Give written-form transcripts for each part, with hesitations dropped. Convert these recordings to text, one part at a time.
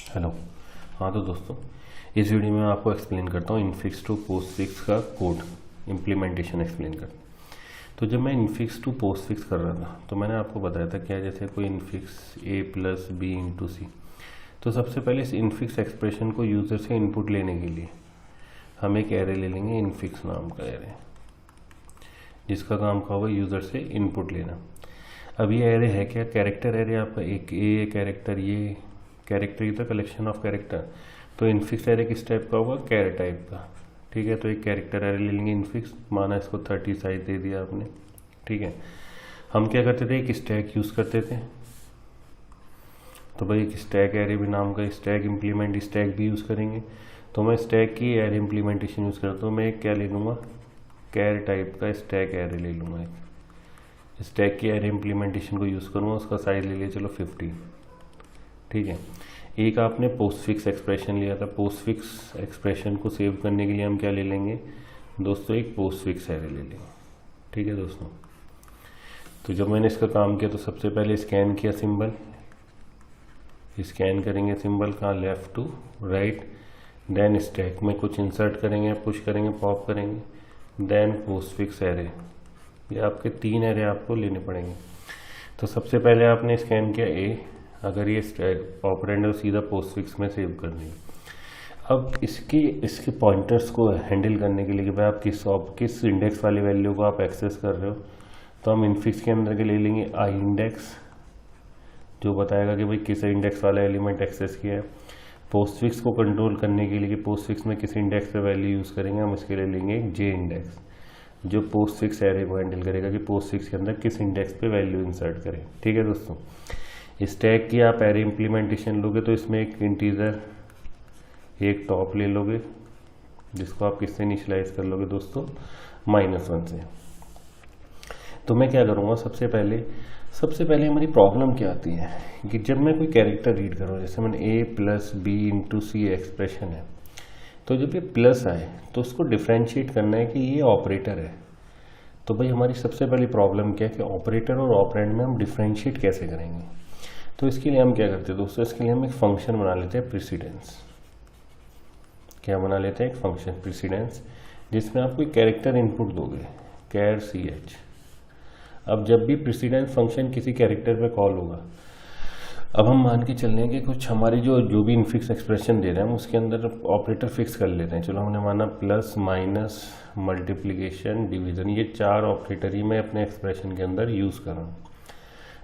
Hello. हाँ तो दोस्तों, इस वीडियो में मैं आपको एक्सप्लेन करता हूँ इनफिक्स टू पोस्टफिक्स का कोड इम्प्लीमेंटेशन एक्सप्लेन करता हूँ। तो जब मैं इनफिक्स टू पोस्टफिक्स कर रहा था तो मैंने आपको बताया था क्या, जैसे कोई infix a plus B into C. तो सबसे पहले इस इनफिक्स एक्सप्रेशन को यूज़र से इनपुट लेने के लिए हम एक एरे ले लेंगे, इनफिक्स नाम का एरे, जिसका काम का होगा यूज़र से इनपुट लेना। अब ये एरे है क्या? कैरेक्टर एरे आपका, एक ए कैरेक्टर, ये कैरेक्टर की तो कलेक्शन ऑफ कैरेक्टर। तो इनफिक्स एरे किस टाइप का होगा? कैर टाइप का। ठीक है, तो एक कैरेक्टर एरे ले लेंगे इनफिक्स, माना इसको 30 साइज दे दिया आपने। ठीक है, हम क्या करते थे, एक स्टैक यूज़ करते थे। तो भाई एक स्टैक एरे भी नाम का स्टैक इम्प्लीमेंट स्टैक भी यूज़ करेंगे। तो मैं स्टैक की एरे इम्प्लीमेंटेशन यूज़ करता हूँ। मैं एक क्या ले लूँगा, कैर टाइप का स्टैक एरे ले लूँगा। एक स्टैक की एरे इम्प्लीमेंटेशन को यूज़ करूँगा, उसका साइज ले लिया चलो 50। ठीक है, एक आपने पोस्टफिक्स एक्सप्रेशन लिया था। पोस्टफिक्स एक्सप्रेशन को सेव करने के लिए हम क्या ले लेंगे दोस्तों, एक पोस्टफिक्स एरे ले लेंगे। ठीक है दोस्तों, तो जब मैंने इसका काम किया तो सबसे पहले स्कैन किया सिंबल, स्कैन करेंगे सिंबल का left to right, then stack में कुछ इंसर्ट करेंगे, पुश करेंगे, पॉप करेंगे, देन पोस्टफिक्स एरे। ये आपके 3 एरे आपको लेने पड़ेंगे। तो सबसे पहले आपने स्कैन किया ए, अगर ये ऑपरेंड है तो सीधा पोस्टफिक्स में सेव कर देंगे। अब इसके पॉइंटर्स को हैंडल करने के लिए कि भाई आप किस इंडेक्स वाली वैल्यू को आप एक्सेस कर रहे हो, तो हम इनफिक्स के अंदर के ले लेंगे आई इंडेक्स, जो बताएगा कि भाई किस इंडेक्स वाला एलिमेंट एक्सेस किया है। पोस्टफिक्स को कंट्रोल करने के लिए कि पोस्टफिक्स में किस इंडेक्स पे वैल्यू यूज़ करेंगे, हम इसके लिए लेंगे एक जे इंडेक्स, जो पोस्टफिक्स एरे को हैंडल करेगा कि पोस्टफिक्स के अंदर किस इंडेक्स पे वैल्यू इंसर्ट करें। ठीक है दोस्तों, स्टैक की आप एरे इम्प्लीमेंटेशन लोगे तो इसमें एक इंटीजर, एक टॉप ले लोगे, जिसको आप किससे इनिशियलाइज कर लोगे दोस्तों, -1 से। तो मैं क्या करूँगा, सबसे पहले हमारी प्रॉब्लम क्या आती है कि जब मैं कोई कैरेक्टर रीड करूँ, जैसे मैंने a plus B into c expression है, तो जब ये प्लस आए तो उसको डिफ्रेंशिएट करना है कि ये ऑपरेटर है। तो भाई हमारी सबसे पहली प्रॉब्लम क्या है कि ऑपरेटर और ऑपरेंड में हम डिफ्रेंशिएट कैसे करेंगे। तो इसके लिए हम क्या करते हैं दोस्तों, इसके लिए हम एक फंक्शन बना लेते हैं प्रेसिडेंस। क्या बना लेते हैं? एक फंक्शन प्रेसिडेंस, जिसमें आप कोई कैरेक्टर इनपुट दोगे, कैर ch। अब जब भी प्रेसिडेंस फंक्शन किसी कैरेक्टर पे कॉल होगा, अब हम मान के चल रहे हैं कि कुछ हमारी जो भी इनफिक्स एक्सप्रेशन दे रहे हैं हम उसके अंदर ऑपरेटर फिक्स कर लेते हैं। चलो हमने माना प्लस, माइनस, मल्टीप्लिकेशन, डिवीजन, ये 4 ऑपरेटर ही मैं अपने एक्सप्रेशन के अंदर यूज़ कर रहा हूँ।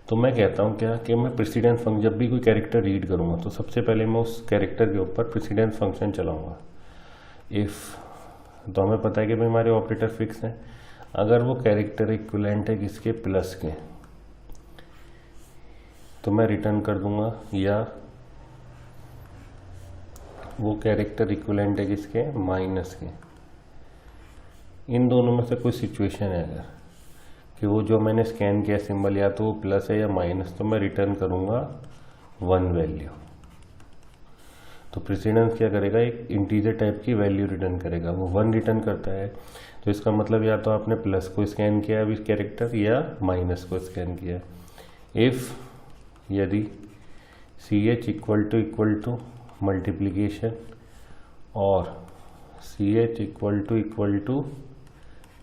तो मैं कहता हूँ क्या कि मैं प्रेसिडेंस फंक्शन, जब भी कोई कैरेक्टर रीड करूँगा तो सबसे पहले मैं उस कैरेक्टर के ऊपर प्रेसिडेंस फंक्शन चलाऊँगा। इफ़, तो हमें पता है कि भाई हमारे ऑपरेटर फिक्स हैं। अगर वो कैरेक्टर इक्विवेलेंट है किसके, प्लस के, तो मैं रिटर्न कर दूंगा, या वो कैरेक्टर इक्विवेलेंट है किसके, माइनस के। इन दोनों में से कोई सिचुएशन है अगर कि वो जो मैंने स्कैन किया सिंबल या तो वो प्लस है या माइनस, तो मैं रिटर्न करूंगा 1 वैल्यू। तो प्रेसिडेंस क्या करेगा, एक इंटीजर टाइप की वैल्यू रिटर्न करेगा, वो 1 रिटर्न करता है। तो इसका मतलब या तो आपने प्लस को स्कैन किया अभी कैरेक्टर, या माइनस को स्कैन किया। इफ़, यदि ch इक्वल टू मल्टीप्लिकेशन और ch इक्वल टू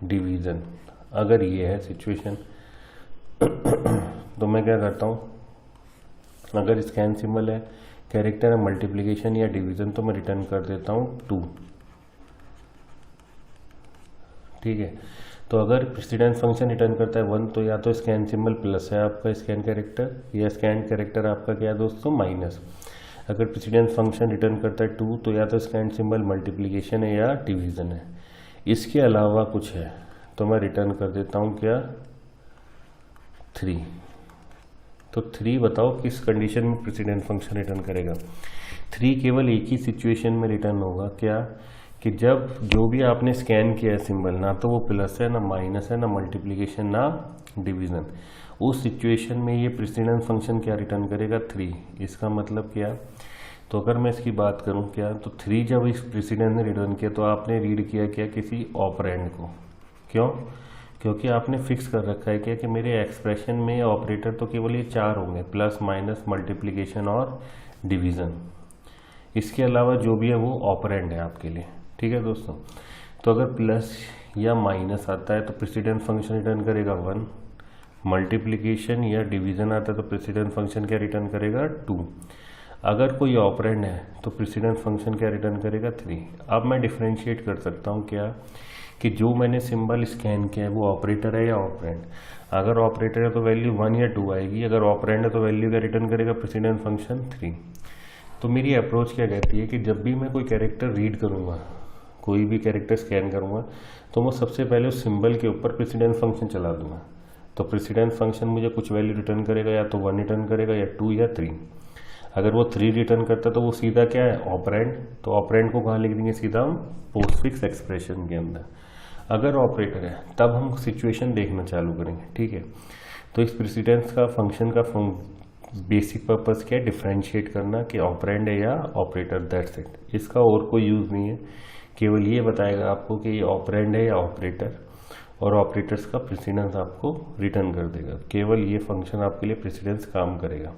डिवीज़न, अगर ये है सिचुएशन, तो मैं क्या करता हूँ, अगर स्कैन सिंबल है, कैरेक्टर है, मल्टीप्लिकेशन या डिवीज़न, तो मैं रिटर्न कर देता हूँ 2। ठीक है, तो अगर प्रेसिडेंस फंक्शन रिटर्न करता है 1, तो या तो स्कैन सिंबल प्लस है आपका स्कैन कैरेक्टर, या स्कैन कैरेक्टर आपका क्या है दोस्तों, माइनस। अगर प्रेसिडेंस फंक्शन रिटर्न करता है 2, तो या तो स्कैन सिंबल मल्टीप्लिकेशन है या डिवीज़न है। इसके अलावा कुछ है तो मैं रिटर्न कर देता हूँ क्या, 3। तो 3 बताओ किस कंडीशन में प्रेसिडेंस फंक्शन रिटर्न करेगा। 3 केवल एक ही सिचुएशन में रिटर्न होगा, क्या कि जब जो भी आपने स्कैन किया है सिंबल, ना तो वो प्लस है, ना माइनस है, ना मल्टीप्लिकेशन, ना डिवीज़न, उस सिचुएशन में ये प्रेसिडेंस फंक्शन क्या रिटर्न करेगा, 3। इसका मतलब क्या, तो अगर मैं इसकी बात करूं क्या, तो 3 जब इस प्रेसिडेंस ने रिटर्न किया तो आपने रीड किया क्या, किसी ऑपरेंड को। क्यों? क्योंकि आपने फिक्स कर रखा है क्या कि मेरे एक्सप्रेशन में ऑपरेटर तो केवल ये 4 होंगे, प्लस, माइनस, मल्टीप्लिकेशन और डिवीज़न। इसके अलावा जो भी है वो ऑपरेंड है आपके लिए, ठीक है दोस्तों। तो अगर प्लस या माइनस आता है तो प्रेसिडेंस फंक्शन रिटर्न करेगा 1, मल्टीप्लिकेशन या डिवीजन आता है तो प्रेसिडेंस फंक्शन क्या रिटर्न करेगा 2। अगर कोई ऑपरेंड है तो प्रेसिडेंस फंक्शन क्या रिटर्न करेगा 3। अब मैं डिफरेंशिएट कर सकता हूँ क्या, कि जो मैंने सिंबल स्कैन किया है वो ऑपरेटर है या ऑपरेंड। अगर ऑपरेटर है तो वैल्यू 1 या 2 आएगी, अगर ऑपरेंड है तो वैल्यू क्या रिटर्न करेगा प्रेसिडेंस फंक्शन 3। तो मेरी अप्रोच क्या कहती है कि जब भी मैं कोई कैरेक्टर रीड करूँगा, कोई भी कैरेक्टर स्कैन करूँगा, तो मैं सबसे पहले उस सिंबल के ऊपर प्रेसिडेंस फंक्शन चला दूंगा। तो प्रेसिडेंस फंक्शन मुझे कुछ वैल्यू रिटर्न करेगा, या तो 1 रिटर्न करेगा या 2 या 3। अगर वो 3 रिटर्न करता है तो वो सीधा क्या है ऑपरेंड, तो ऑपरेंड को कहाँ लिख देंगे सीधा हम पोस्टफिक्स एक्सप्रेशन के अंदर। अगर ऑपरेटर है तब हम सिचुएशन देखना चालू करेंगे, ठीक है। तो इस प्रेसिडेंस का फंक्शन का बेसिक पर्पस क्या है, डिफरेंशिएट करना कि ऑपरेंड है या ऑपरेटर, दैट्स इट। इसका और कोई यूज़ नहीं है, केवल ये बताएगा आपको कि ये ऑपरेंड है या ऑपरेटर, और ऑपरेटर्स का प्रेसिडेंस आपको रिटर्न कर देगा। केवल ये फंक्शन आपके लिए प्रेसिडेंस काम करेगा।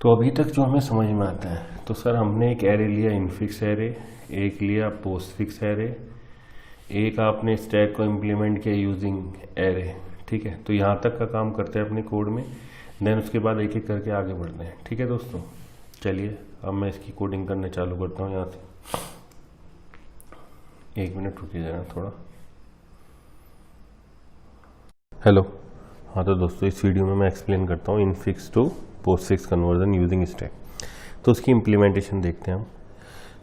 तो अभी तक जो हमें समझ में आता है, तो सर हमने एक एरे लिया इनफिक्स एरे, एक लिया पोस्टफिक्स एरे, एक आपने स्टैक को इम्प्लीमेंट किया यूजिंग एरे, ठीक है। तो यहाँ तक का काम करते हैं अपने कोड में, देन उसके बाद एक एक करके आगे बढ़ते हैं, ठीक है दोस्तों। चलिए अब मैं इसकी कोडिंग करने चालू करता हूँ यहाँ से। एक मिनट रुकिए जरा थोड़ा। हेलो, हाँ तो दोस्तों इस वीडियो में मैं एक्सप्लेन करता हूँ infix to postfix conversion using stack. तो उसकी इम्प्लीमेंटेशन देखते हैं हम।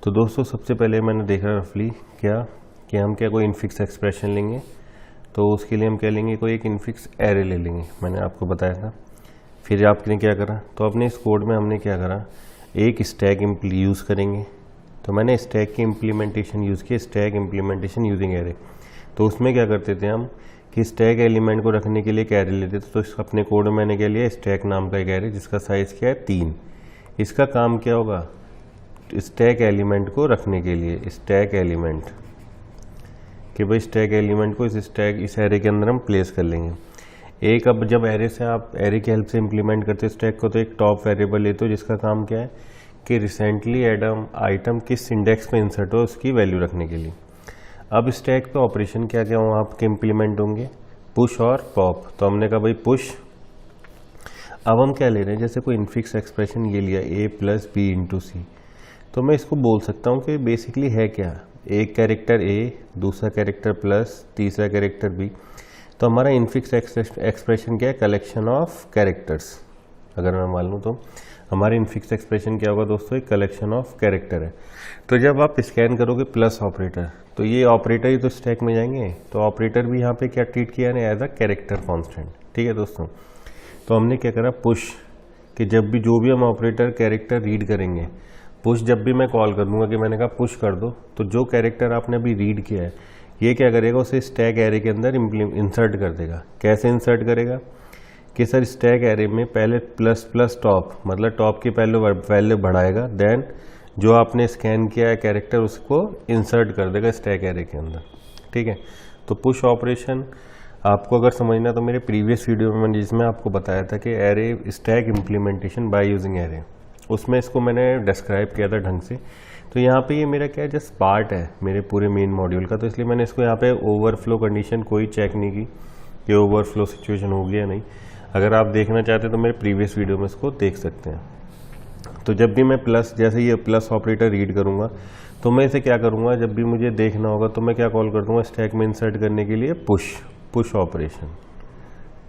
तो दोस्तों सबसे पहले मैंने देखा रफली क्या कि हम क्या कोई इनफिक्स एक्सप्रेशन लेंगे, तो उसके लिए हम क्या लेंगे, कोई एक इनफिक्स एरे ले लेंगे, मैंने आपको बताया था। फिर आपने क्या करा, तो अपने इस कोड में हमने क्या करा, एक स्टैक यूज़ करेंगे। तो मैंने स्टैक की इम्प्लीमेंटेशन यूज़ की, स्टैक इम्प्लीमेंटेशन यूजिंग एरे। तो उसमें क्या करते थे हम कि स्टैक एलिमेंट को रखने के लिए एक एरे लेते थे। तो अपने कोड में मैंने क्या लिया, स्टैक नाम का एक एरे जिसका साइज़ क्या है 3। इसका काम क्या होगा, स्टैक एलिमेंट को रखने के लिए, स्टैक एलिमेंट कि भाई स्टैक एलिमेंट को इस एरे के अंदर हम प्लेस कर लेंगे। एक अब जब एरे से आप एरे की हेल्प से इंप्लीमेंट करते हो स्टैक को, तो एक टॉप वेरिएबल लेते हो जिसका काम क्या है कि रिसेंटली एडम आइटम किस इंडेक्स में इंसर्ट हो उसकी वैल्यू रखने के लिए। अब स्टैक पे ऑपरेशन क्या क्या वहाँ आपके इम्प्लीमेंट होंगे, पुश और पॉप। तो हमने कहा भाई पुश। अब हम क्या ले रहे हैं, जैसे कोई इनफिक्स एक्सप्रेशन ये लिया a + b × c, तो मैं इसको बोल सकता हूँ कि बेसिकली है क्या, एक कैरेक्टर a, दूसरा कैरेक्टर प्लस, तीसरा कैरेक्टर b। तो हमारा इनफिक्स एक्सप्रेशन क्या है, कलेक्शन ऑफ कैरेक्टर्स। अगर मैं मान लूँ तो हमारे इनफिक्स एक्सप्रेशन क्या होगा दोस्तों, एक कलेक्शन ऑफ कैरेक्टर है। तो जब आप स्कैन करोगे प्लस ऑपरेटर, तो ये ऑपरेटर ही तो स्टैक में जाएंगे, तो ऑपरेटर भी यहाँ पे क्या ट्रीट किया है, एज अ कैरेक्टर कांस्टेंट, ठीक है दोस्तों। तो हमने क्या करा, पुश, कि जब भी जो भी हम ऑपरेटर कैरेक्टर रीड करेंगे, पुश जब भी मैं कॉल कर दूंगा कि मैंने कहा पुश कर दो, तो जो कैरेक्टर आपने अभी रीड किया है ये क्या करेगा, उसे स्टैक एरे के अंदर इंसर्ट कर देगा। कैसे इंसर्ट करेगा कि सर स्टैक एरे में पहले ++ टॉप, मतलब टॉप की पहले वैल्यू बढ़ाएगा, देन जो आपने स्कैन किया है कैरेक्टर उसको इंसर्ट कर देगा स्टैक एरे के अंदर, ठीक है। तो पुश ऑपरेशन आपको अगर समझना तो मेरे प्रीवियस वीडियो में मैंने जिसमें आपको बताया था कि array stack implementation by using array, उसमें इसको मैंने डिस्क्राइब किया था ढंग से। तो यहाँ पे ये मेरा क्या है, जस्ट पार्ट है मेरे पूरे मेन मॉड्यूल का, तो इसलिए मैंने इसको यहाँ पे ओवरफ्लो कंडीशन कोई चेक नहीं की कि ओवरफ्लो सिचुएशन हो गया नहीं। अगर आप देखना चाहते हैं तो मेरे प्रीवियस वीडियो में इसको देख सकते हैं। तो जब भी मैं प्लस, जैसे ये प्लस ऑपरेटर रीड करूँगा, तो मैं इसे क्या करूँगा, जब भी मुझे देखना होगा तो मैं क्या कॉल कर दूँगा, स्टैक में इंसर्ट करने के लिए पुश ऑपरेशन,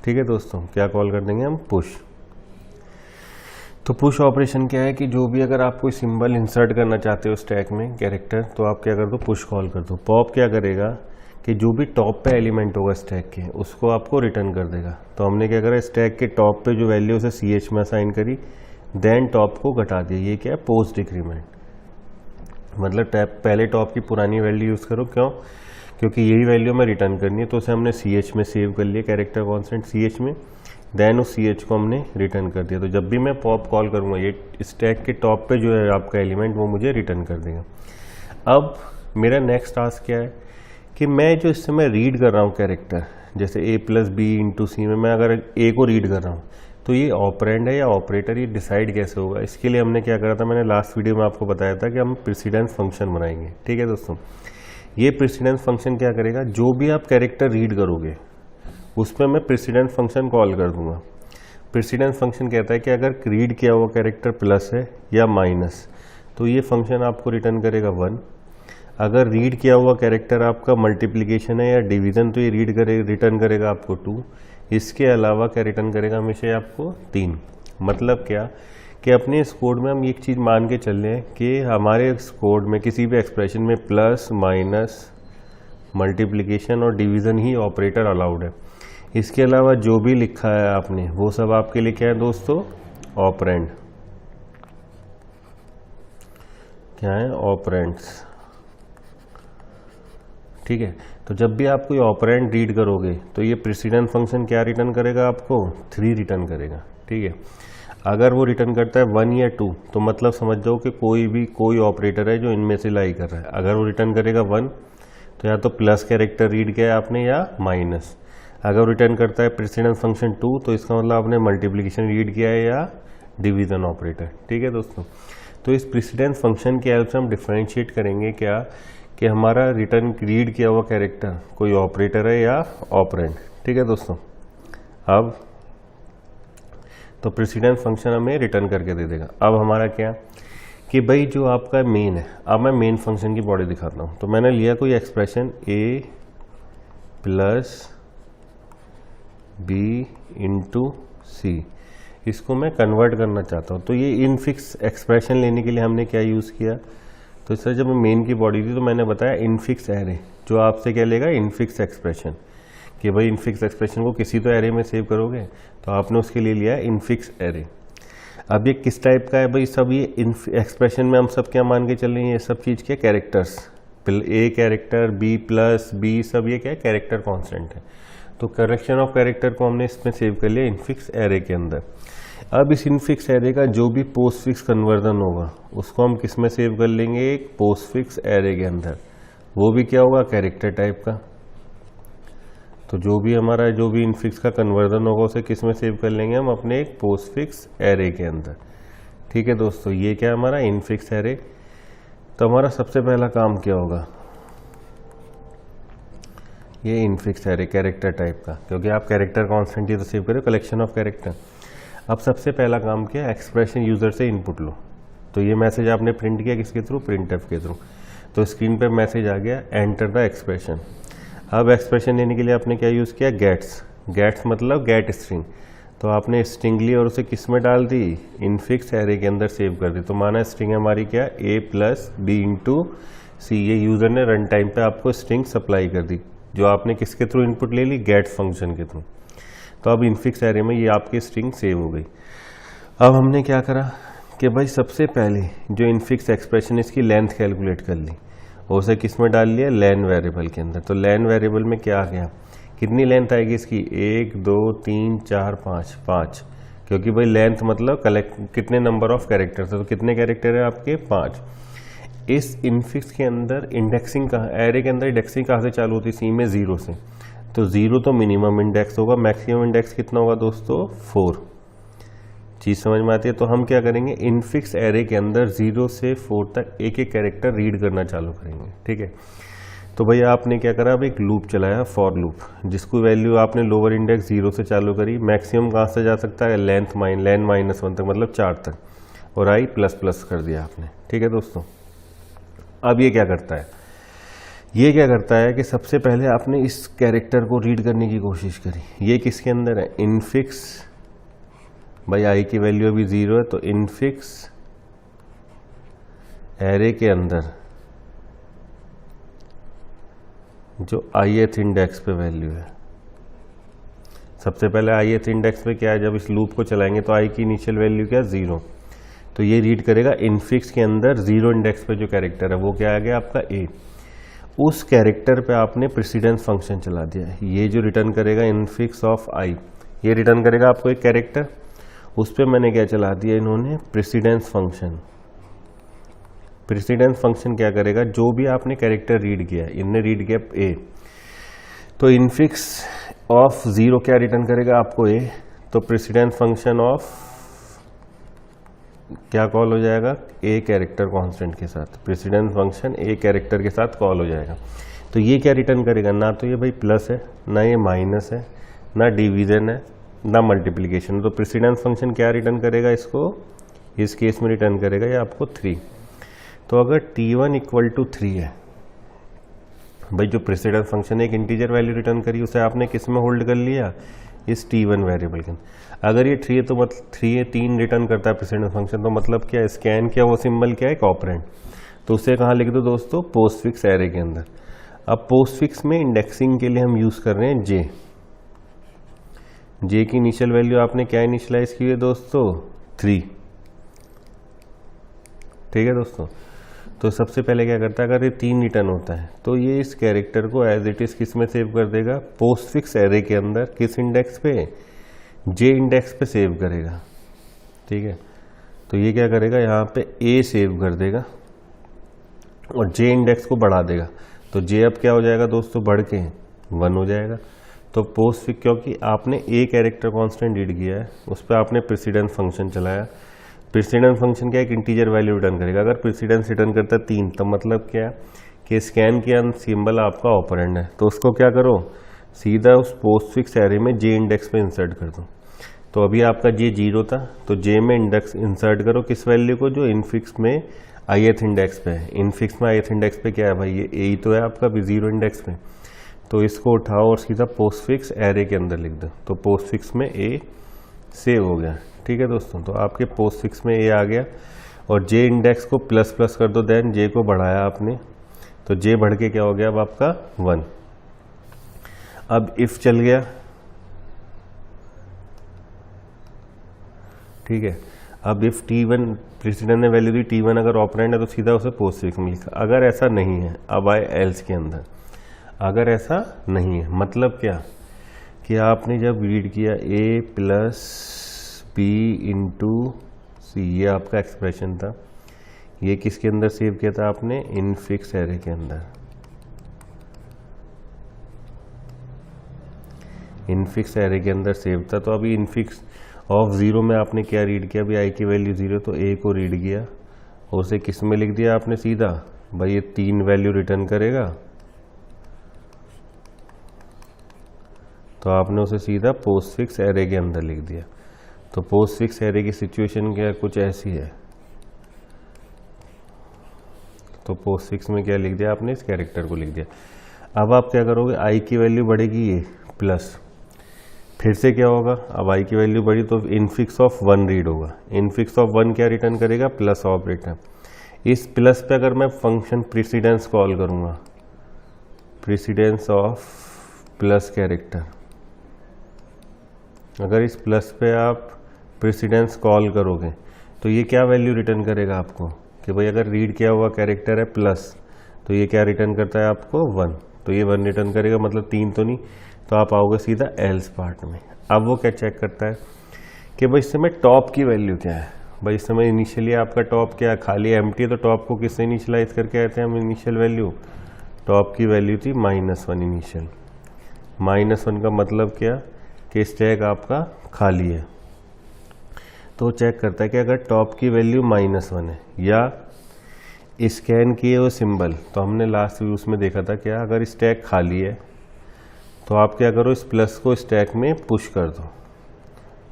ठीक है दोस्तों। क्या कॉल कर देंगे हम, पुश। तो पुश ऑपरेशन क्या है कि जो भी अगर आप कोई सिंबल इंसर्ट करना चाहते हो स्टैक में कैरेक्टर, तो आप क्या कर दो, पुश कॉल कर दो। पॉप क्या करेगा कि जो भी टॉप पे एलिमेंट होगा स्टैक के उसको आपको रिटर्न कर देगा। तो हमने क्या करा, स्टैक के टॉप पे जो वैल्यू उसे CH में असाइन करी, देन टॉप को घटा दिया। ये क्या है, पोस्ट डिक्रीमेंट, मतलब पहले टॉप की पुरानी वैल्यू यूज़ करो। क्यों, क्योंकि यही वैल्यू हमें रिटर्न करनी है, तो उसे हमने CH में सेव कर लिया, कैरेक्टर कॉन्स्टेंट CH में, देन उस CH को हमने रिटर्न कर दिया। तो जब भी मैं पॉप कॉल करूँगा, ये स्टैक के टॉप पे जो है आपका एलिमेंट वो मुझे रिटर्न कर देगा। अब मेरा नेक्स्ट टास्क क्या है कि मैं जो इस समय रीड कर रहा हूँ कैरेक्टर, जैसे a + b × c में मैं अगर a को रीड कर रहा हूँ, तो ये ऑपरेंड है या ऑपरेटर, ये डिसाइड कैसे होगा? इसके लिए हमने क्या करा था, मैंने लास्ट वीडियो में आपको बताया था कि हम प्रेसिडेंस फंक्शन बनाएंगे। ठीक है दोस्तों, ये प्रेसिडेंस फंक्शन क्या करेगा, जो भी आप कैरेक्टर रीड करोगे उस पर मैं प्रेसिडेंस फंक्शन कॉल कर दूंगा। प्रेसिडेंस फंक्शन कहता है कि अगर रीड किया हुआ कैरेक्टर प्लस है या माइनस, तो ये फंक्शन आपको रिटर्न करेगा 1। अगर रीड किया हुआ कैरेक्टर आपका मल्टीप्लिकेशन है या डिवीजन, तो ये रिटर्न करेगा आपको 2। इसके अलावा क्या रिटर्न करेगा, हमेशा आपको 3। मतलब क्या कि अपने इस कोड में हम एक चीज़ मान के चल रहे हैं कि हमारे इस कोड में किसी भी एक्सप्रेशन में प्लस माइनस मल्टीप्लिकेशन और डिवीज़न ही ऑपरेटर अलाउड है। इसके अलावा जो भी लिखा है आपने वो सब आपके लिए क्या है दोस्तों, ऑपरेंड। क्या है, ऑपरेंड्स। ठीक है, तो जब भी आप कोई ऑपरेंड रीड करोगे तो ये प्रेसिडेंस फंक्शन क्या रिटर्न करेगा, आपको 3 रिटर्न करेगा। ठीक है, अगर वो रिटर्न करता है 1 या 2, तो मतलब समझ जाओ कि कोई ऑपरेटर है जो इनमें से लाई कर रहा है। अगर वो रिटर्न करेगा 1, तो या तो प्लस कैरेक्टर रीड किया है आपने या माइनस। अगर रिटर्न करता है प्रेसिडेंस फंक्शन 2, तो इसका मतलब आपने मल्टीप्लिकेशन रीड किया है या डिवीजन ऑपरेटर। ठीक है दोस्तों, तो इस प्रेसिडेंस फंक्शन की हेल्प से हम डिफरेंशिएट करेंगे क्या कि हमारा रिटर्न रीड किया हुआ कैरेक्टर कोई ऑपरेटर है या ऑपरेंड। ठीक है दोस्तों, अब तो प्रेसिडेंस फंक्शन हमें रिटर्न करके दे देगा। अब हमारा क्या कि भाई जो आपका मेन है, अब मैं मेन फंक्शन की बॉडी दिखाता हूँ। तो मैंने लिया कोई expression a plus B into C, इसको मैं कन्वर्ट करना चाहता हूँ। तो ये इनफिक्स एक्सप्रेशन लेने के लिए हमने क्या यूज़ किया, तो इस तरह जब मेन की बॉडी थी तो मैंने बताया इनफिक्स एरे, जो आपसे क्या लेगा, इनफिक्स एक्सप्रेशन, कि भाई इनफिक्स एक्सप्रेशन को किसी तो एरे में सेव करोगे, तो आपने उसके लिए लिया इनफिक्स एरे। अब ये किस टाइप का है भाई, सब ये एक्सप्रेशन में हम सब क्या मान के चल रहे हैं, ये सब चीज़ क्या characters, a character b plus b, सब ये क्या कैरेक्टर कॉन्स्टेंट है। तो करेक्शन ऑफ कैरेक्टर को हमने इसमें सेव कर लिया इनफिक्स एरे के अंदर। अब इस इनफिक्स एरे का जो भी पोस्ट फिक्स कन्वर्जन होगा उसको हम किस में सेव कर लेंगे, एक पोस्ट फिक्स एरे के अंदर। वो भी क्या होगा, कैरेक्टर टाइप का। तो जो भी इनफिक्स का कन्वर्जन होगा उसे किस में सेव कर लेंगे हम, अपने एक पोस्ट फिक्स एरे के अंदर। ठीक है दोस्तों, ये क्या हमारा इनफिक्स एरे। तो हमारा सबसे पहला काम क्या होगा, ये इनफिक्स एरे कैरेक्टर टाइप का, क्योंकि आप कैरेक्टर कॉन्स्टेंट ही तो सेव करो, कलेक्शन ऑफ कैरेक्टर। अब सबसे पहला काम क्या है, एक्सप्रेशन यूजर से इनपुट लो। तो ये मैसेज आपने प्रिंट किया किसके थ्रू, प्रिंटएफ के थ्रू। तो स्क्रीन पे मैसेज आ गया एंटर द एक्सप्रेशन। अब एक्सप्रेशन लेने के लिए आपने क्या यूज़ किया, गेट्स मतलब गेट स्ट्रिंग। तो आपने स्ट्रिंग ली और उसे किस में डाल दी, इनफिक्स एरे के अंदर सेव कर दी। तो माना स्ट्रिंग हमारी क्या, a प्लस बी इंटू सी। ये यूजर ने रन टाइम पे आपको स्ट्रिंग सप्लाई कर दी, जो आपने किसके थ्रू इनपुट ले ली, गेट फंक्शन के थ्रू। तो अब इनफिक्स एरे में ये आपकी स्ट्रिंग सेव हो गई। अब हमने क्या करा कि भाई सबसे पहले जो इनफिक्स एक्सप्रेशन इसकी लेंथ कैलकुलेट कर ली, उसे किस में डाल लिया, लेन वेरिएबल के अंदर। तो लेन वेरिएबल में क्या आ गया, कितनी लेंथ आएगी इसकी, 1 2 3 4 5, क्योंकि भाई लेंथ मतलब कितने नंबर ऑफ कैरेक्टर्स है, तो कितने कैरेक्टर है आपके, 5। इस इनफिक्स के अंदर इंडेक्सिंग कहाँ, एरे के अंदर इंडेक्सिंग कहाँ से चालू होती है, सी में 0 से। तो 0 तो मिनिमम इंडेक्स होगा, मैक्सिमम इंडेक्स कितना होगा दोस्तों, 4। चीज़ समझ में आती है। तो हम क्या करेंगे, इनफिक्स एरे के अंदर 0 से 4 तक एक एक कैरेक्टर रीड करना चालू करेंगे। ठीक है, तो भैया आपने क्या करा, अब एक लूप चलाया, फॉर लूप, जिसको वैल्यू आपने लोअर इंडेक्स 0 से चालू करी, मैक्सिमम कहाँ से जा सकता है, लेन -1 तक, मतलब 4 तक, और आई प्लस कर दिया आपने। ठीक है दोस्तों, अब ये क्या करता है, ये क्या करता है कि सबसे पहले आपने इस कैरेक्टर को रीड करने की कोशिश करी। ये किसके अंदर है, इनफिक्स, भाई आई की वैल्यू अभी 0 है, तो इनफिक्स एरे के अंदर जो ith इंडेक्स पे वैल्यू है, सबसे पहले ith इंडेक्स पे क्या है, जब इस लूप को चलाएंगे तो आई की इनिशियल वैल्यू क्या, 0। तो ये रीड करेगा इनफिक्स के अंदर 0 इंडेक्स पे जो कैरेक्टर है वो क्या आ गया आपका a। उस कैरेक्टर पे आपने प्रेसिडेंस फंक्शन चला दिया है, ये जो रिटर्न करेगा इनफिक्स ऑफ आई, ये रिटर्न करेगा आपको एक कैरेक्टर, उस पर मैंने क्या चला दिया इन्होंने, प्रेसिडेंस फंक्शन। प्रेसिडेंस फंक्शन क्या करेगा, जो भी आपने कैरेक्टर रीड किया, इनने रीड किया a, तो इनफिक्स ऑफ 0 क्या रिटर्न करेगा आपको a। तो प्रेसिडेंस फंक्शन ऑफ क्या कॉल हो जाएगा, ए कैरेक्टर कांस्टेंट के साथ, प्रेसिडेंस फंक्शन ए कैरेक्टर के साथ कॉल हो जाएगा। तो ये क्या रिटर्न करेगा, ना तो ये भाई प्लस है, ना ये माइनस है, ना डिवीजन है, ना मल्टीप्लिकेशन। तो प्रेसिडेंस फंक्शन क्या रिटर्न करेगा, इसको इस केस में रिटर्न करेगा ये आपको 3। तो अगर t1 इक्वल टू 3 है, भाई जो प्रेसिडेंस फंक्शन है एक इंटीजर वैल्यू रिटर्न करी, उसे आपने किस में होल्ड कर लिया, इस t1 वेरिएबल के। अगर ये 3 है तो मतलब 3 रिटर्न करता है प्रेसिडेंस फंक्शन, तो मतलब क्या, स्कैन क्या, वो सिंबल क्या है, एक ऑपरेंड। तो उसे कहाँ लिख दो दोस्तों, पोस्टफिक्स एरे के अंदर। अब पोस्टफिक्स में इंडेक्सिंग के लिए हम यूज कर रहे हैं जे की इनिशियल वैल्यू आपने क्या इनिशियलाइज की है दोस्तों, 3। ठीक है दोस्तों। तो सबसे पहले क्या करता है, अगर ये 3 रिटर्न होता है तो ये इस कैरेक्टर को एज इट इज किस में सेव कर देगा, पोस्टफिक्स एरे के अंदर, किस इंडेक्स पे, जे इंडेक्स पे सेव करेगा। ठीक है, तो ये क्या करेगा, यहाँ पे ए सेव कर देगा और जे इंडेक्स को बढ़ा देगा। तो जे अब क्या हो जाएगा दोस्तों, बढ़ के 1 हो जाएगा। तो पोस्टफिक्स, क्योंकि आपने ए कैरेक्टर कांस्टेंट रीड किया है, उस पर आपने प्रेसिडेंस फंक्शन चलाया। प्रेसिडेंस फंक्शन क्या, एक इंटीजर वैल्यू रिटर्न करेगा। अगर प्रेसिडेंस रिटर्न करता है 3, तो मतलब क्या है कि स्कैन किया सिंबल आपका ऑपरेंड है, तो उसको क्या करो, सीधा उस पोस्टफिक्स एरे में जे इंडेक्स पे इंसर्ट कर दो। तो अभी आपका जे 0 था, तो जे में इंडेक्स इंसर्ट करो किस वैल्यू को, जो इनफिक्स में ith इंडेक्स पे है। इनफिक्स में ith इंडेक्स पे क्या है भाई, ये ए तो है आपका भी 0 इंडेक्स पे। तो इसको उठाओ और सीधा पोस्टफिक्स एरे के अंदर लिख दो। तो पोस्टफिक्स में ए सेव हो गया। ठीक है दोस्तों, तो आपके पोस्टफिक्स में ए आ गया और जे इंडेक्स को प्लस प्लस कर दो, देन जे को बढ़ाया आपने, तो जे बढ़ के क्या हो गया अब आपका 1। अब इफ चल गया, ठीक है। अब इफ t1 प्रेसिडेंस ने वैल्यू दी, t1 अगर ऑपरेंड है तो सीधा उसे पोस्टफिक्स में लिखा। अगर ऐसा नहीं है, अब आए एल्स के अंदर, अगर ऐसा नहीं है मतलब क्या कि आपने जब रीड किया a प्लस बी इंटू सी, ये आपका एक्सप्रेशन था, ये किसके अंदर सेव किया था आपने, इनफिक्स एरे के अंदर। इनफिक्स एरे के अंदर सेव था। तो अभी इनफिक्स ऑफ 0 में आपने क्या रीड किया, अभी आई की वैल्यू 0, तो ए को रीड किया और उसे किस में लिख दिया आपने, सीधा भाई ये 3 वैल्यू रिटर्न करेगा, तो आपने उसे सीधा पोस्टफिक्स एरे के अंदर लिख दिया। तो पोस्टफिक्स एरे की सिचुएशन क्या कुछ ऐसी है। तो पोस्टफिक्स में क्या लिख दिया आपने, इस कैरेक्टर को लिख दिया। अब आप क्या करोगे, आई की वैल्यू बढ़ेगी ये प्लस, फिर से क्या होगा, अब आई की वैल्यू बढ़ी तो इनफिक्स ऑफ 1 रीड होगा। इनफिक्स ऑफ 1 क्या रिटर्न करेगा, प्लस ऑपरेटर। इस प्लस पे अगर मैं फंक्शन प्रेसिडेंस कॉल करूंगा, प्रेसिडेंस ऑफ प्लस कैरेक्टर, अगर इस प्लस पे आप प्रेसिडेंस कॉल करोगे तो ये क्या वैल्यू रिटर्न करेगा आपको, कि भाई अगर रीड किया हुआ कैरेक्टर है प्लस, तो ये क्या रिटर्न करता है आपको 1, तो ये 1 रिटर्न करेगा, मतलब 3 तो नहीं। तो आप आओगे सीधा एल्स पार्ट में। अब वो क्या चेक करता है कि भाई इस समय टॉप की वैल्यू क्या है। भाई इस समय इनिशियली आपका टॉप क्या है, खाली एम्प्टी है, तो टॉप को किससे इनिशियलाइज करके आए थे हम, इनिशियल वैल्यू, टॉप की वैल्यू थी -1 इनिशियल। -1 का मतलब क्या कि स्टैक आपका खाली है। तो चेक करता है कि अगर टॉप की वैल्यू -1 है या स्कैन किए वो सिंबल, तो हमने लास्ट व्यू उसमें देखा था क्या, अगर स्टैक खाली है तो आप क्या करो, इस प्लस को स्टैक में पुश कर दो,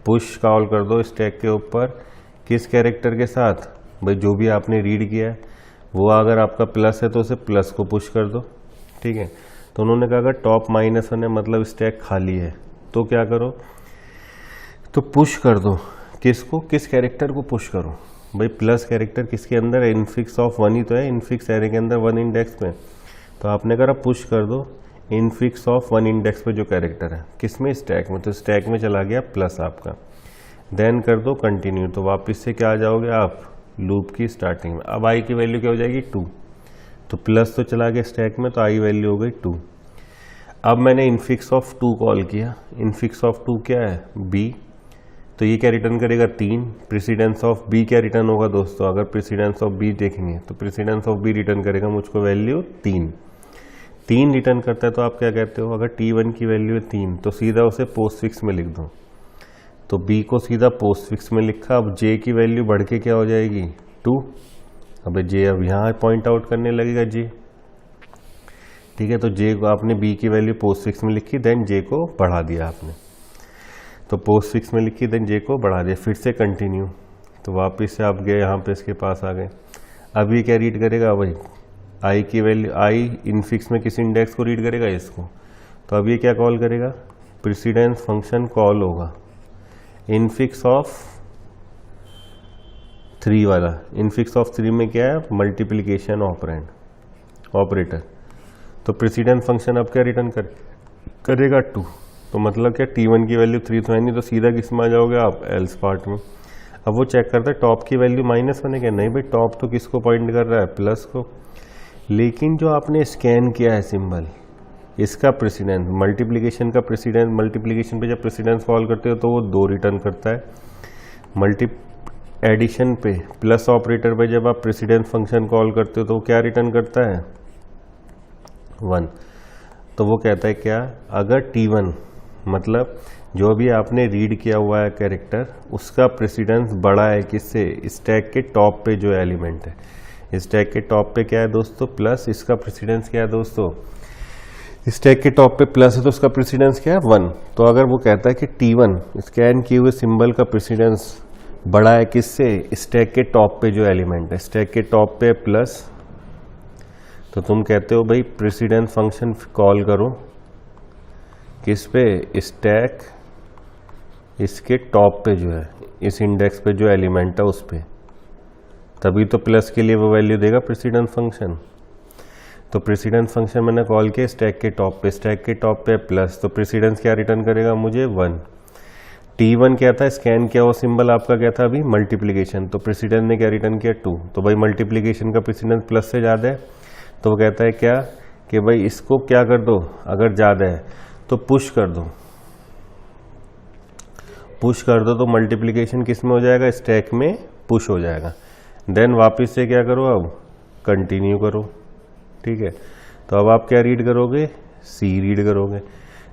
पुश कॉल कर दो स्टैक के ऊपर, किस कैरेक्टर के साथ, भाई जो भी आपने रीड किया है वो अगर आपका प्लस है तो उसे प्लस को पुश कर दो। ठीक है, तो उन्होंने कहा अगर टॉप -1 है मतलब स्टैक खाली है, तो क्या करो, तो पुश कर दो, किसको, किस कैरेक्टर को पुश करो, भाई प्लस कैरेक्टर किसके अंदर है, इनफिक्स ऑफ 1 ही तो है, इनफिक्स एरे के अंदर 1 इंडेक्स में। तो आपने कहा पुश कर दो इनफिक्स ऑफ 1 इंडेक्स पे जो कैरेक्टर है, किसमें, स्टैक में, तो स्टैक में चला गया प्लस आपका। देन कर दो कंटिन्यू, तो वापस से क्या आ जाओगे आप, लूप की स्टार्टिंग में। अब आई की वैल्यू क्या हो जाएगी 2, तो प्लस तो चला गया स्टैक में, तो आई वैल्यू हो गई 2। अब मैंने इनफिक्स ऑफ 2 कॉल किया, इनफिक्स ऑफ 2 क्या है, बी, तो ये क्या रिटर्न करेगा 3। प्रेसिडेंस ऑफ बी क्या रिटर्न होगा दोस्तों, अगर प्रेसिडेंस ऑफ बी देखनी है तो प्रेसिडेंस ऑफ बी रिटर्न करेगा मुझको वैल्यू 3 रिटर्न करता है। तो आप क्या कहते हो, अगर t1 की वैल्यू है 3 तो सीधा उसे पोस्टफिक्स में लिख दो, तो बी को सीधा पोस्ट फिक्स में लिखा। अब जे की वैल्यू बढ़ के क्या हो जाएगी 2। अब जे अब यहाँ पॉइंट आउट करने लगेगा जे, ठीक है। तो जे को आपने बी की वैल्यू पोस्ट फिक्स में लिखी, देन जे को बढ़ा दिया आपने। तो पोस्ट फिक्स में लिखी, देन जे को बढ़ा दिया, फिर से कंटिन्यू। तो वापस से आप गए यहाँ पे इसके पास आ गए। अब ये क्या रीड करेगा भाई, आई की वैल्यू, आई इन फिक्स में किस इंडेक्स को रीड करेगा, इसको। तो अब ये क्या कॉल करेगा, प्रेसिडेंस फंक्शन कॉल होगा इन फिक्स ऑफ 3 वाला। इन फिक्स ऑफ 3 में क्या है, मल्टीप्लीकेशन ऑपरेटर। तो प्रेसिडेंस फंक्शन अब क्या रिटर्न करेगा 2। तो मतलब क्या, T1 की वैल्यू 3 तो है नहीं, तो सीधा किस में आ जाओगे आप, एल्स पार्ट में। अब वो चेक करता है टॉप की वैल्यू -1 है क्या, नहीं भाई, टॉप तो किसको पॉइंट कर रहा है, प्लस को। लेकिन जो आपने स्कैन किया है सिंबल, इसका प्रेसिडेंस, मल्टीप्लिकेशन का प्रेसिडेंस, मल्टीप्लिकेशन पे जब प्रेसिडेंस कॉल करते हो तो वो 2 रिटर्न करता है। एडिशन पे प्लस ऑपरेटर पे जब आप प्रेसिडेंस फंक्शन कॉल करते हो तो वो क्या रिटर्न करता है, 1। तो वो कहता है क्या, अगर T1 मतलब जो भी आपने रीड किया हुआ है कैरेक्टर, उसका प्रेसिडेंस बड़ा है किससे, स्टैक के टॉप पे जो एलिमेंट है। स्टैक के टॉप पे क्या है दोस्तों, प्लस। इसका प्रेसिडेंस क्या है दोस्तों, स्टैक के टॉप पे प्लस है तो उसका प्रेसिडेंस क्या है, 1। तो अगर वो कहता है कि T1 स्कैन किए हुए सिंबल का प्रेसिडेंस बड़ा है किससे, स्टैक के टॉप पे जो एलिमेंट है, स्टैक के टॉप पे प्लस, तो तुम कहते हो भाई प्रेसिडेंस फंक्शन कॉल करो किस पे, स्टैक इसके टॉप पे जो है, इस इंडेक्स पे जो एलिमेंट है उस पे, तभी तो प्लस के लिए वो वैल्यू देगा प्रेसिडेंस फंक्शन। तो प्रेसिडेंस फंक्शन मैंने कॉल किया स्टैक के टॉप पे, स्टैक के टॉप पे प्लस, तो प्रेसिडेंस क्या रिटर्न करेगा मुझे, 1। T1 क्या था, स्कैन किया वो सिंबल आपका क्या था अभी, मल्टीप्लिकेशन। तो प्रेसिडेंस ने क्या रिटर्न किया, 2। तो भाई मल्टीप्लिकेशन का प्रेसिडेंस प्लस से ज़्यादा है, तो वो कहता है क्या कि भाई इसको क्या कर दो, अगर ज़्यादा है तो पुश कर दो। पुश कर दो तो मल्टीप्लिकेशन किस में हो जाएगा, स्टैक में पुश हो जाएगा। देन वापस से क्या करो, अब कंटिन्यू करो, ठीक है। तो अब आप क्या रीड करोगे, सी रीड करोगे।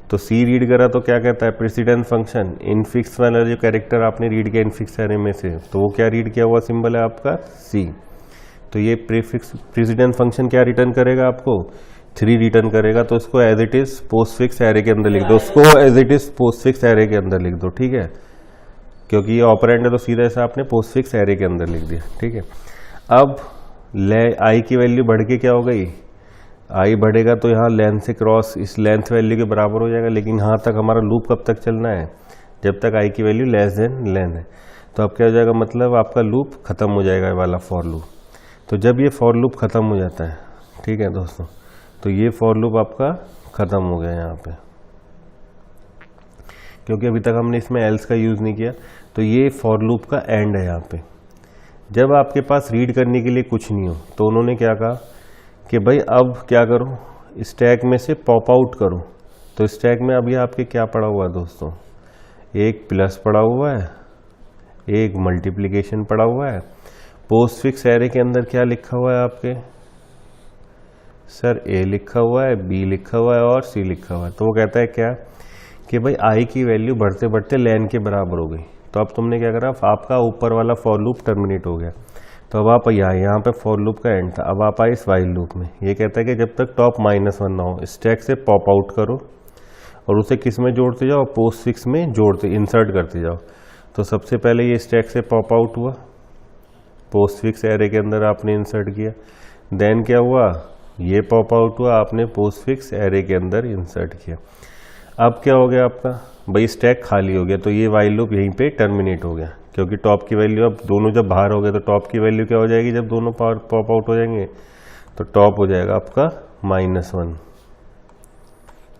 तो सी रीड करा तो क्या कहता है, प्रेसिडेंस फंक्शन इनफिक्स वाला जो कैरेक्टर आपने रीड किया इनफिक्स एरे में से, तो वो क्या रीड किया हुआ सिंबल है आपका, सी। तो ये प्रेसिडेंस फंक्शन क्या रिटर्न करेगा आपको, 3 रिटर्न करेगा। तो उसको as it is postfix array के अंदर लिख दो, उसको as it is postfix array के अंदर लिख दो, ठीक है। क्योंकि ये ऑपरेंड है तो सीधा ऐसा आपने पोस्ट फिक्स एरे के अंदर लिख दिया, ठीक है। अब आई की वैल्यू बढ़ के क्या हो गई, आई बढ़ेगा तो यहाँ लेंथ से क्रॉस इस लेंथ वैल्यू के बराबर हो जाएगा। लेकिन यहाँ तक हमारा लूप कब तक चलना है, जब तक आई की वैल्यू लेस देन लेंथ है। तो अब क्या हो जाएगा, मतलब आपका लूप खत्म हो जाएगा वाला फॉर लूप। तो जब ये फॉर लूप खत्म हो जाता है, ठीक है दोस्तों, तो ये फॉर लूप आपका खत्म हो गया यहाँ पे, क्योंकि अभी तक हमने इसमें एल्स का यूज नहीं किया। तो ये फॉर लूप का एंड है यहाँ पे। जब आपके पास रीड करने के लिए कुछ नहीं हो तो उन्होंने क्या कहा कि भाई अब क्या करो, स्टैक में से पॉप आउट करो। तो स्टैक में अभी आपके क्या पड़ा हुआ है दोस्तों, एक प्लस पड़ा हुआ है, एक मल्टीप्लिकेशन पड़ा हुआ है। पोस्ट फिक्स एरे के अंदर क्या लिखा हुआ है आपके, सर ए लिखा हुआ है, बी लिखा हुआ है और सी लिखा हुआ है। तो वो कहता है क्या कि भाई आई की वैल्यू बढ़ते बढ़ते लेन के बराबर हो गई। तो अब तुमने क्या करा, आपका ऊपर वाला फॉर लूप टर्मिनेट हो गया। तो अब आप यहाँ पे फॉर लूप का एंड था, अब आप आए इस वाइल लूप में। ये कहता है कि जब तक टॉप -1 ना हो, स्टैक से पॉप आउट करो और उसे किस में जोड़ते जाओ, पोस्ट फिक्स में जोड़ते इंसर्ट करते जाओ। तो सबसे पहले ये स्टैक से पॉप आउट हुआ, पोस्ट फिक्स एरे के अंदर आपने इंसर्ट किया। देन क्या हुआ, ये पॉप आउट हुआ, आपने पोस्ट फिक्स एरे के अंदर इंसर्ट किया। अब क्या हो गया आपका, भाई स्टैक खाली हो गया। तो ये वाइल लूप यहीं पे टर्मिनेट हो गया, क्योंकि टॉप की वैल्यू, अब दोनों जब बाहर हो गए तो टॉप की वैल्यू क्या हो जाएगी, जब दोनों पॉप आउट हो जाएंगे तो टॉप हो जाएगा आपका -1,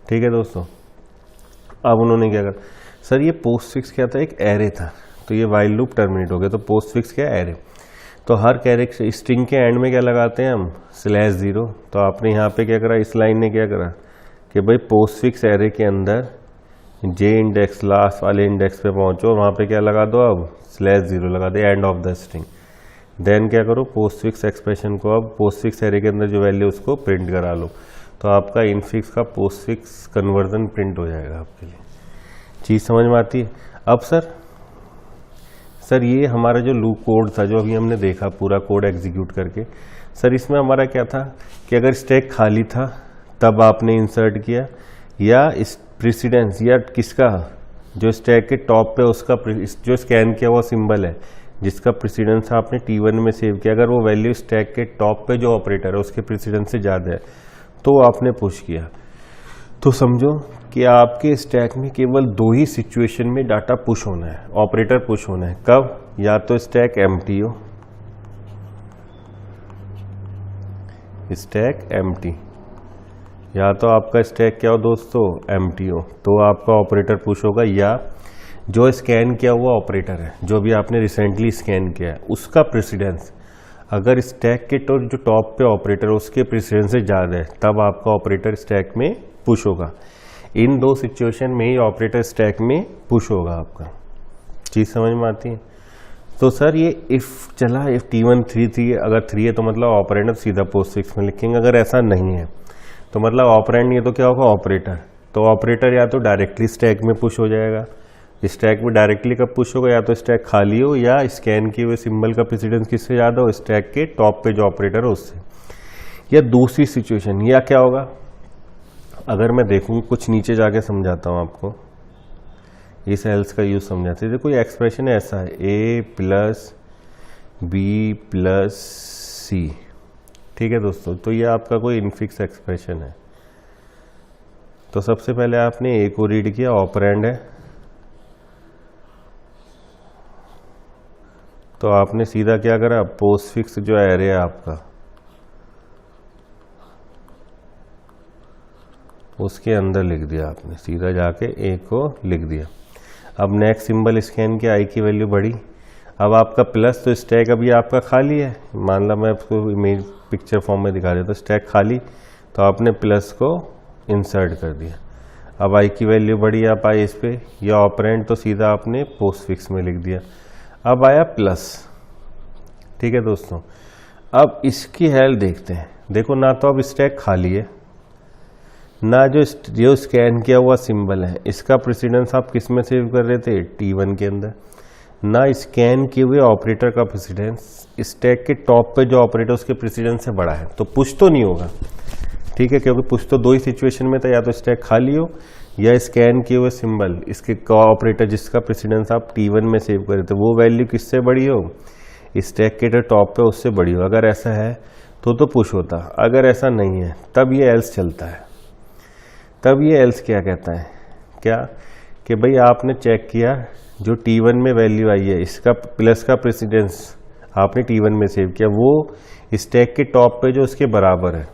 ठीक है दोस्तों। अब उन्होंने क्या करा, सर ये पोस्ट फिक्स क्या था, एक एरे था, तो ये वाइल लूप टर्मिनेट हो गया। तो पोस्ट फिक्स क्या, एरे। तो हर कैरेक्टर स्ट्रिंग के एंड में क्या लगाते हैं हम, /0। तो आपने यहाँ पे क्या करा, इस लाइन ने क्या करा कि भाई पोस्ट फिक्स एरे के अंदर जे इंडेक्स लास्ट वाले इंडेक्स पे पहुंचो, वहाँ पे क्या लगा दो, अब /0 लगा दे, end of the string. Then क्या करो, पोस्ट फिक्स एक्सप्रेशन को अब पोस्ट फिक्स एरे के अंदर जो वैल्यू उसको प्रिंट करा लो। तो आपका इनफिक्स का पोस्ट फिक्स कन्वर्जन प्रिंट हो जाएगा आपके लिए। चीज़ समझ में आती है। अब सर सर ये हमारा जो लूप कोड था जो अभी हमने देखा पूरा कोड एग्जीक्यूट करके, सर इसमें हमारा क्या था कि अगर स्टैक खाली था तब आपने इंसर्ट किया, या इस प्रेसिडेंस या किसका जो स्टैक के टॉप पे उसका जो स्कैन किया हुआ सिंबल है जिसका प्रेसिडेंस आपने T1 में सेव किया, अगर वो वैल्यू स्टैक के टॉप पे जो ऑपरेटर है उसके प्रेसिडेंस से ज़्यादा है तो आपने पुश किया। तो समझो कि आपके स्टैक में केवल 2 ही सिचुएशन में डाटा पुश होना है, ऑपरेटर पुश होना है। कब? या तो स्टैक एम्प्टी हो, स्टैक एम्प्टी, या तो आपका स्टैक क्या हो दोस्तों, एम्प्टी हो, तो आपका ऑपरेटर पुश होगा। या जो स्कैन किया हुआ ऑपरेटर है जो भी आपने रिसेंटली स्कैन किया है उसका प्रेसिडेंस अगर स्टैक के तो जो टॉप पे ऑपरेटर है उसके प्रेसिडेंस से ज़्यादा है तब आपका ऑपरेटर स्टैक में पुश होगा। इन 2 सिचुएशन में ही ऑपरेटर स्टैक में पुश होगा। आपका चीज़ समझ में आती है? तो सर ये इफ़ चला, इफ़ T1 3 अगर 3 है तो मतलब ऑपरेंड सीधा पोस्टफिक्स में लिखेंगे। अगर ऐसा नहीं है तो मतलब ऑपरेंड नहीं है तो क्या होगा, ऑपरेटर। तो ऑपरेटर या तो डायरेक्टली स्टैक में पुश हो जाएगा, स्टैक में डायरेक्टली कब पुश होगा, या तो स्टैक खाली हो या स्कैन किए हुए सिंबल का प्रेसिडेंस किससे ज़्यादा हो, स्टैक के टॉप पे जो ऑपरेटर है उससे। या दूसरी सिचुएशन या क्या होगा, अगर मैं देखूँ कुछ नीचे जाके समझाता हूँ आपको, इस एल्स का यूज समझाते हैं। कोई एक्सप्रेशन है ऐसा है A + B + C, ठीक है दोस्तों। तो ये आपका कोई इनफिक्स एक्सप्रेशन है। तो सबसे पहले आपने A को रीड किया, ऑपरेंड है, तो आपने सीधा क्या करा, पोस्टफिक्स जो एरे है आपका उसके अंदर लिख दिया आपने, सीधा जाके A को लिख दिया। अब नेक्स्ट सिंबल स्कैन किया, I की वैल्यू बढ़ी, अब आपका प्लस, तो स्टैक अभी आपका खाली है, मान ला मैं आपको इमेज पिक्चर फॉर्म में दिखा देता, तो स्टैक खाली, तो आपने प्लस को इंसर्ट कर दिया। अब I की वैल्यू बढ़ी, आप आए इस पे, या ऑपरेंड, तो सीधा आपने पोस्टफिक्स में लिख दिया। अब आया प्लस, ठीक है दोस्तों। अब इसकी हेल्प देखते हैं। देखो ना तो अब स्टैक खाली है, ना जो स्कैन किया हुआ सिंबल है इसका प्रेसिडेंस आप किस में सेव कर रहे थे, T1 के अंदर, ना स्कैन किए हुए ऑपरेटर का प्रेसिडेंस स्टैक के टॉप पे जो ऑपरेटर उसके प्रेसिडेंस से बड़ा है, तो पुश तो नहीं होगा, ठीक है, क्योंकि पुश तो 2 ही सिचुएशन में था, या तो स्टैक खाली हो या स्कैन किए हुए सिंबल इसके ऑपरेटर जिसका प्रेसिडेंस आप T1 में सेव करे थे वो वैल्यू किससे बड़ी हो, स्टैक के टॉप पे उससे बड़ी हो। अगर ऐसा है तो पुश होता, अगर ऐसा नहीं है तब ये एल्स चलता है। तब ये एल्स क्या कहता है, क्या कि भाई आपने चेक किया जो T1 में वैल्यू आई है इसका प्लस का प्रेसिडेंस आपने T1 में सेव किया, वो स्टैक के टॉप पे जो उसके बराबर है,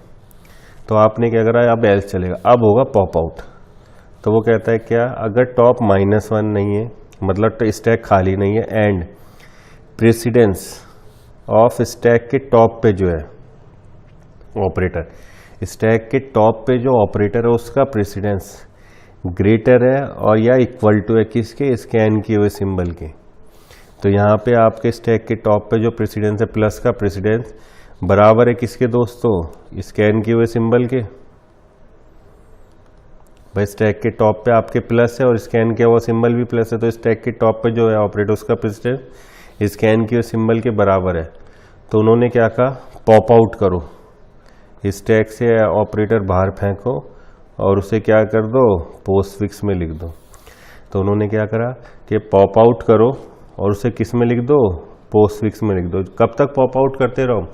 तो आपने क्या करा, अब एल्स चलेगा। अब होगा पॉप आउट, तो वो कहता है क्या, अगर टॉप -1 नहीं है मतलब स्टैक खाली नहीं है, एंड प्रेसिडेंस ऑफ स्टैक के टॉप पे जो है ऑपरेटर, स्टैक के टॉप पे जो ऑपरेटर है उसका प्रेसिडेंस ग्रेटर है और या इक्वल टू है किसके, स्कैन किए हुए सिंबल के। तो यहाँ पे आपके स्टैक के टॉप पे जो प्रेसिडेंस है प्लस का प्रेसिडेंस बराबर है किसके दोस्तों, स्कैन किए हुए सिंबल के। भाई स्टैक के टॉप पे आपके प्लस है और स्कैन किया हुआ सिंबल भी प्लस है, तो स्टैक के टॉप पे जो है ऑपरेटर उसका प्रेसिडेंस स्कैन किए हुए सिंबल के बराबर है। तो उन्होंने क्या कहा, पॉप आउट करो, स्टैक से ऑपरेटर बाहर फेंको और उसे क्या कर दो, पोस्टफिक्स में लिख दो। तो उन्होंने क्या करा कि पॉप आउट करो और उसे किस में लिख दो, पोस्टफिक्स में लिख दो। कब तक पॉप आउट करते रहो,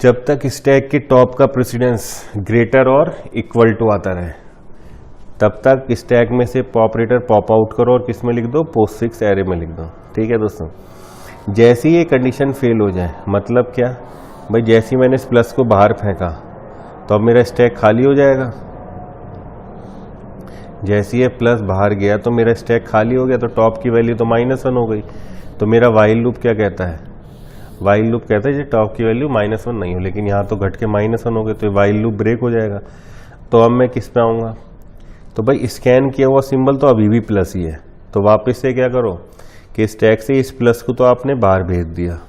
जब तक स्टैक के टॉप का प्रेसिडेंस ग्रेटर और इक्वल टू आता रहे, तब तक स्टैक में से ऑपरेटर पॉप आउट करो और किस में लिख दो, पोस्टफिक्स एरे में लिख दो। ठीक है दोस्तों, जैसे ही ये कंडीशन फेल हो जाए, मतलब क्या भाई, जैसे ही मैंने इस प्लस को बाहर फेंका तो अब मेरा स्टैक खाली हो जाएगा। जैसे ये प्लस बाहर गया तो मेरा स्टैक खाली हो गया, तो टॉप की वैल्यू तो -1 हो गई। तो मेरा वाइल लूप क्या कहता है, वाइल लूप कहता है टॉप की वैल्यू -1 नहीं हो, लेकिन यहाँ तो घट के -1 हो गए, तो वाइल लूप ब्रेक हो जाएगा। तो अब मैं किस पे आऊँगा, तो भाई स्कैन किया हुआ सिंबल तो अभी भी प्लस ही है, तो वापस से क्या करो कि स्टैक से इस प्लस को तो आपने बाहर भेज दिया,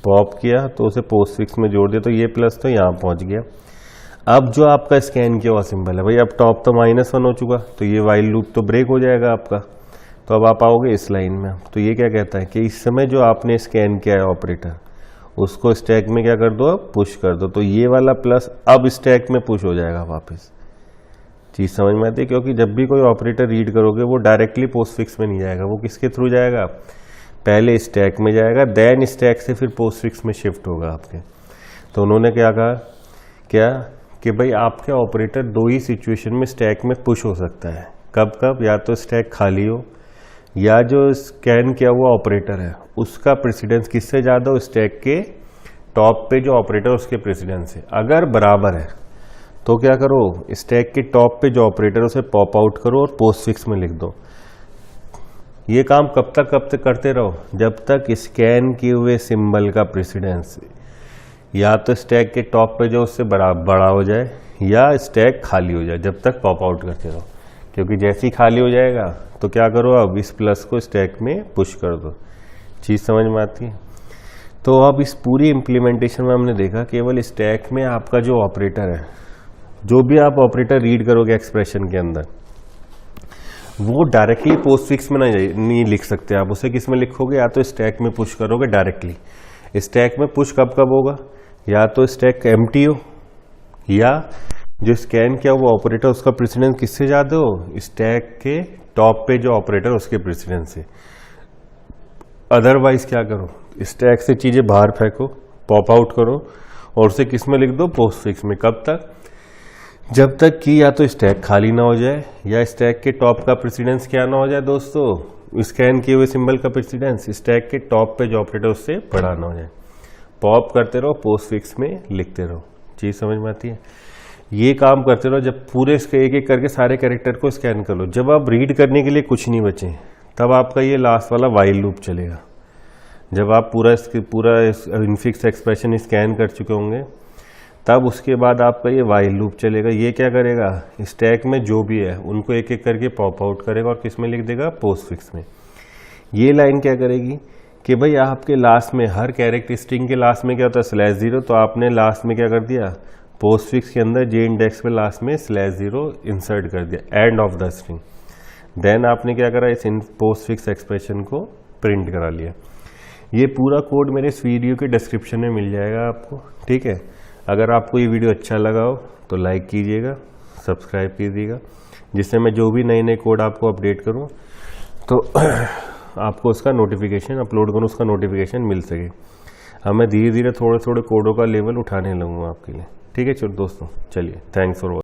पॉप किया तो उसे पोस्टफिक्स में जोड़ दिया, तो ये प्लस तो यहाँ पहुँच गया। अब जो आपका स्कैन किया हुआ सिंबल है भाई, अब टॉप तो -1 हो चुका, तो ये वाइल लूप तो ब्रेक हो जाएगा आपका। तो अब आप आओगे इस लाइन में। तो ये क्या कहता है कि इस समय जो आपने स्कैन किया है ऑपरेटर, उसको स्टैक में क्या कर दो, अब पुश कर दो। तो ये वाला प्लस अब स्टैक में पुश हो जाएगा वापस। चीज़ समझ में आती है, क्योंकि जब भी कोई ऑपरेटर रीड करोगे वो डायरेक्टली पोस्टफिक्स में नहीं जाएगा, वो किसके थ्रू जाएगा, पहले स्टैक में जाएगा, देन स्टैक से फिर पोस्टफिक्स में शिफ्ट होगा आपके। तो उन्होंने क्या कहा, क्या कि भाई आपके ऑपरेटर दो ही सिचुएशन में स्टैक में पुश हो सकता है। कब कब, या तो स्टैक खाली हो, या जो स्कैन किया हुआ ऑपरेटर है उसका प्रेसिडेंस किससे ज़्यादा हो, स्टैक के टॉप पे जो ऑपरेटर उसके प्रेसिडेंस से। अगर बराबर है तो क्या करो, स्टैक के टॉप पे जो ऑपरेटर है उसे पॉप आउट करो और पोस्टफिक्स में लिख दो। ये काम कब तक करते रहो, जब तक स्कैन किए हुए सिंबल का प्रेसिडेंस या तो स्टैक के टॉप पे जो उससे बड़ा हो जाए या स्टैक खाली हो जाए, जब तक पॉप आउट करते रहो। क्योंकि जैसे ही खाली हो जाएगा तो क्या करो, अब इस प्लस को स्टैक में पुश कर दो। चीज़ समझ में आती है। तो अब इस पूरी इम्प्लीमेंटेशन में हमने देखा केवल स्टैक में आपका जो ऑपरेटर है, जो भी आप ऑपरेटर रीड करोगे एक्सप्रेशन के अंदर, वो डायरेक्टली पोस्टफिक्स में नहीं लिख सकते आप। उसे किस में लिखोगे, या तो स्टैक में पुश करोगे डायरेक्टली। स्टैक में पुश कब कब होगा, या तो स्टैक एम्प्टी हो, या जो स्कैन किया हुआ ऑपरेटर उसका प्रेसिडेंस किससे ज़्यादा हो, स्टैक के टॉप पे जो ऑपरेटर उसके प्रेसिडेंस से। अदरवाइज क्या करो, स्टैक से चीज़ें बाहर फेंको, पॉप आउट करो और उसे किस में लिख दो, पोस्टफिक्स में। कब तक, जब तक कि या तो स्टैक खाली ना हो जाए या स्टैक के टॉप का प्रेसिडेंस क्या ना हो जाए दोस्तों, स्कैन किए हुए सिंबल का प्रेसिडेंस स्टैक के टॉप पे जो ऑपरेटर उससे बड़ा ना हो जाए। पॉप करते रहो, पोस्टफिक्स में लिखते रहो। चीज़ समझ में आती है। ये काम करते रहो जब पूरे इसके एक एक करके सारे कैरेक्टर को स्कैन कर लो। जब आप रीड करने के लिए कुछ नहीं बचे तब आपका ये लास्ट वाला वाइल लूप चलेगा। जब आप पूरा इनफिक्स एक्सप्रेशन स्कैन कर चुके होंगे तब उसके बाद आपका ये वाइल लूप चलेगा। ये क्या करेगा, स्टैक में जो भी है उनको एक एक करके पॉप आउट करेगा और किस में लिख देगा, पोस्टफिक्स में। ये लाइन क्या करेगी कि भाई आपके लास्ट में हर कैरेक्टर स्ट्रिंग के लास्ट में क्या होता है, /0, तो आपने लास्ट में क्या कर दिया, पोस्टफिक्स के अंदर जे इंडेक्स पे लास्ट में /0 इंसर्ट कर दिया, end of the string. Then आपने क्या करा, इस पोस्टफिक्स एक्सप्रेशन को प्रिंट करा लिया। ये पूरा कोड मेरे इस वीडियो के डिस्क्रिप्शन में मिल जाएगा आपको, ठीक है। अगर आपको ये वीडियो अच्छा लगा हो तो लाइक कीजिएगा, सब्सक्राइब कीजिएगा, जिससे मैं जो भी नए नए कोड आपको अपडेट करूं तो आपको उसका नोटिफिकेशन अपलोड करूं, उसका नोटिफिकेशन मिल सके। अब मैं धीरे धीरे थोड़े थोड़े कोडों का लेवल उठाने लगूंगा आपके लिए, ठीक है। चलो दोस्तों, चलिए, थैंक्स फॉर वॉचिंग।